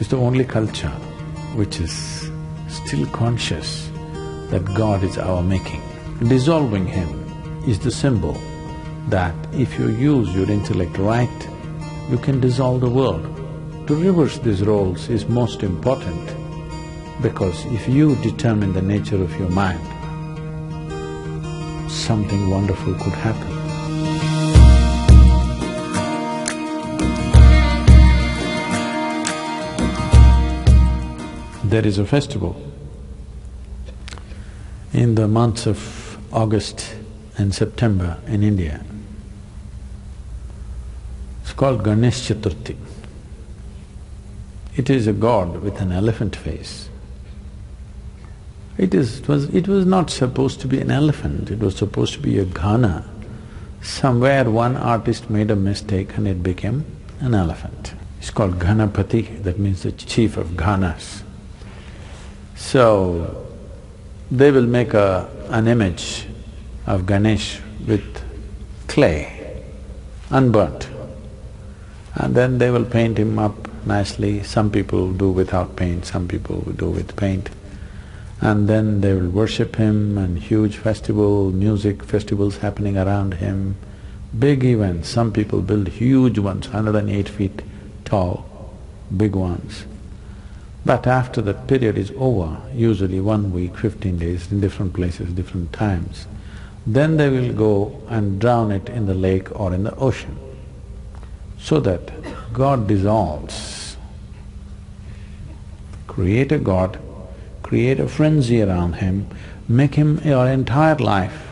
It's the only culture which is still conscious that God is our making. Dissolving Him is the symbol that if you use your intellect right, you can dissolve the world. To reverse these roles is most important because if you determine the nature of your mind, something wonderful could happen. There is a festival in the months of August and September in India. It's called Ganesh Chaturthi. It is a god with an elephant face. It was not supposed to be an elephant, it was supposed to be a ghana. Somewhere one artist made a mistake and it became an elephant. It's called Ganapati, that means the chief of ghanas. So, they will make an image of Ganesh with clay, unburnt, and then they will paint him up nicely. Some people do without paint, some people do with paint. And then they will worship him and huge festival, music festivals happening around him, big events. Some people build huge ones, 108 feet tall, big ones. But after that period is over, usually 1 week, 15 days, in different places, different times, then they will go and drown it in the lake or in the ocean, so that God dissolves. Create a god, create a frenzy around him, make him your entire life.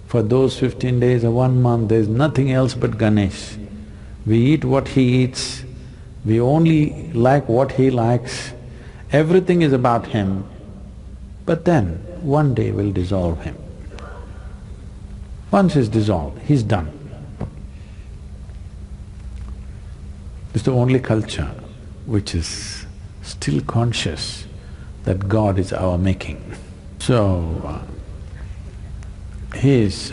For those 15 days or 1 month, there's nothing else but Ganesh. We eat what he eats, we only like what he likes, everything is about him, but then one day we'll dissolve him. Once he's dissolved, he's done. It's the only culture which is still conscious that God is our making. So, he is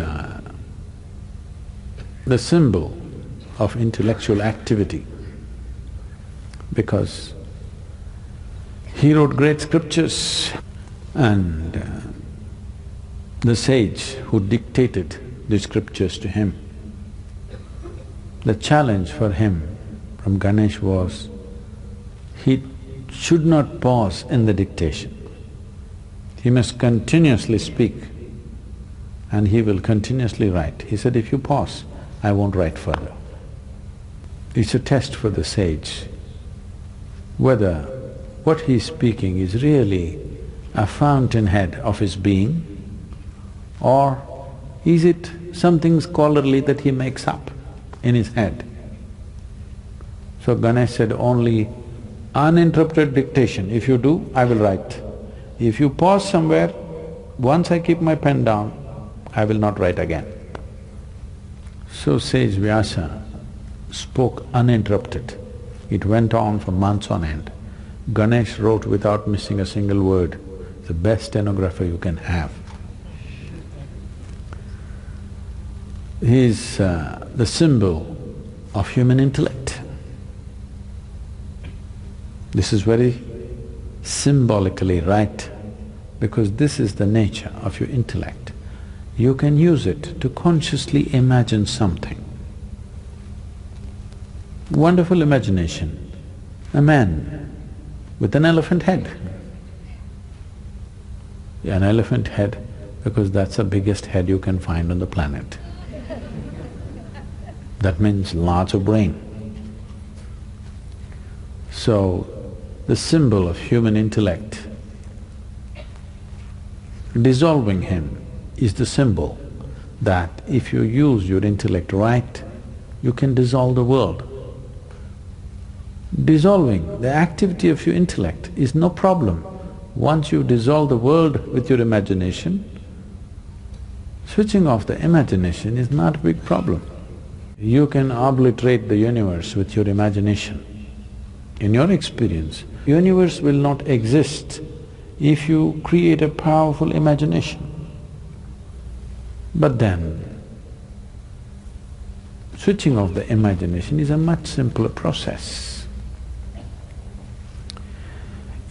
the symbol of intellectual activity because he wrote great scriptures and the sage who dictated the scriptures to him, the challenge for him from Ganesh was, he should not pause in the dictation. He must continuously speak and he will continuously write. He said, if you pause, I won't write further. It's a test for the sage, whether what he's speaking is really a fountainhead of his being or is it something scholarly that he makes up in his head. So Ganesh said, only uninterrupted dictation, if you do, I will write. If you pause somewhere, once I keep my pen down, I will not write again. So sage Vyasa spoke uninterrupted. It went on for months on end. Ganesh wrote without missing a single word, the best stenographer you can have. He is the symbol of human intellect. This is very symbolically right because this is the nature of your intellect. You can use it to consciously imagine something. Wonderful imagination, a man with an elephant head. An elephant head because that's the biggest head you can find on the planet. That means lots of brain. So, the symbol of human intellect, dissolving him is the symbol that if you use your intellect right, you can dissolve the world. Dissolving the activity of your intellect is no problem. Once you dissolve the world with your imagination, switching off the imagination is not a big problem. You can obliterate the universe with your imagination. In your experience, universe will not exist if you create a powerful imagination. But then, switching off the imagination is a much simpler process.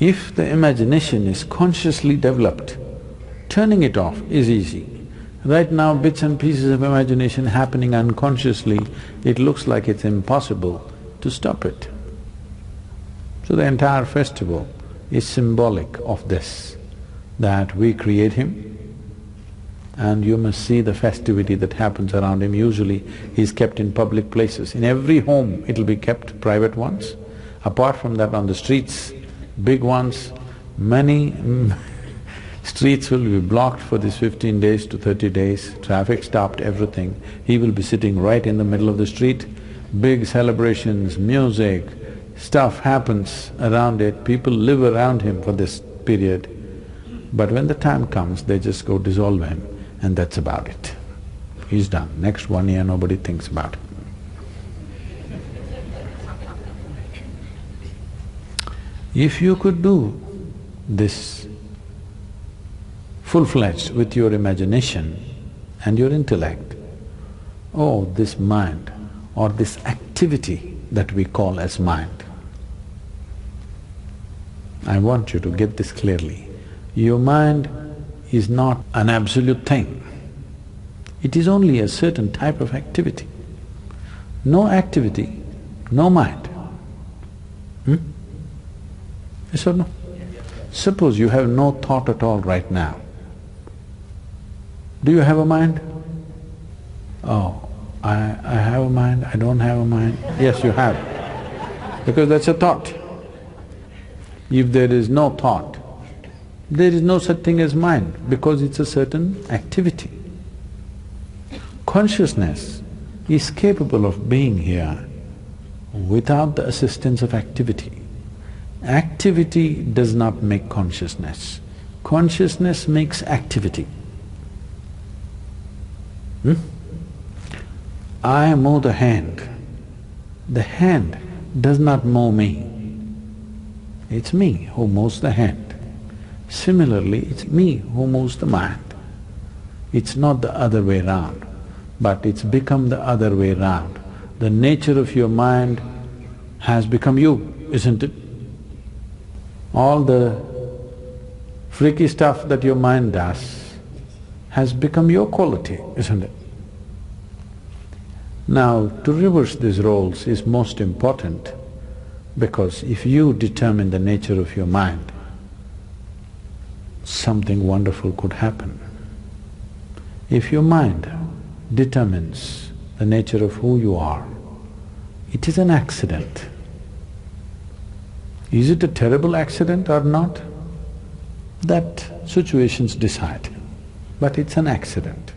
If the imagination is consciously developed, turning it off is easy. Right now, bits and pieces of imagination happening unconsciously, it looks like it's impossible to stop it. So the entire festival is symbolic of this, that we create him and you must see the festivity that happens around him. Usually he's kept in public places. In every home it'll be kept, private ones. Apart from that, on the streets, big ones, many streets will be blocked for this 15 days to 30 days, traffic stopped, everything. He will be sitting right in the middle of the street, big celebrations, music, stuff happens around it, people live around him for this period. But when the time comes, they just go dissolve him and that's about it. He's done. Next 1 year nobody thinks about it. If you could do this full-fledged with your imagination and your intellect, oh, this mind or this activity that we call as mind, I want you to get this clearly. Your mind is not an absolute thing. It is only a certain type of activity. No activity, no mind. Yes or no? Suppose you have no thought at all right now. Do you have a mind? Oh, I have a mind, I don't have a mind. Yes, you have, because that's a thought. If there is no thought, there is no such thing as mind, because it's a certain activity. Consciousness is capable of being here without the assistance of activity. Activity does not make consciousness. Consciousness makes activity. I mow the hand. The hand does not mow me. It's me who mows the hand. Similarly, it's me who moves the mind. It's not the other way round, but it's become the other way round. The nature of your mind has become you, isn't it? All the freaky stuff that your mind does has become your quality, isn't it? Now, to reverse these roles is most important, because if you determine the nature of your mind, something wonderful could happen. If your mind determines the nature of who you are, it is an accident. Is it a terrible accident or not? That situations decide, but it's an accident.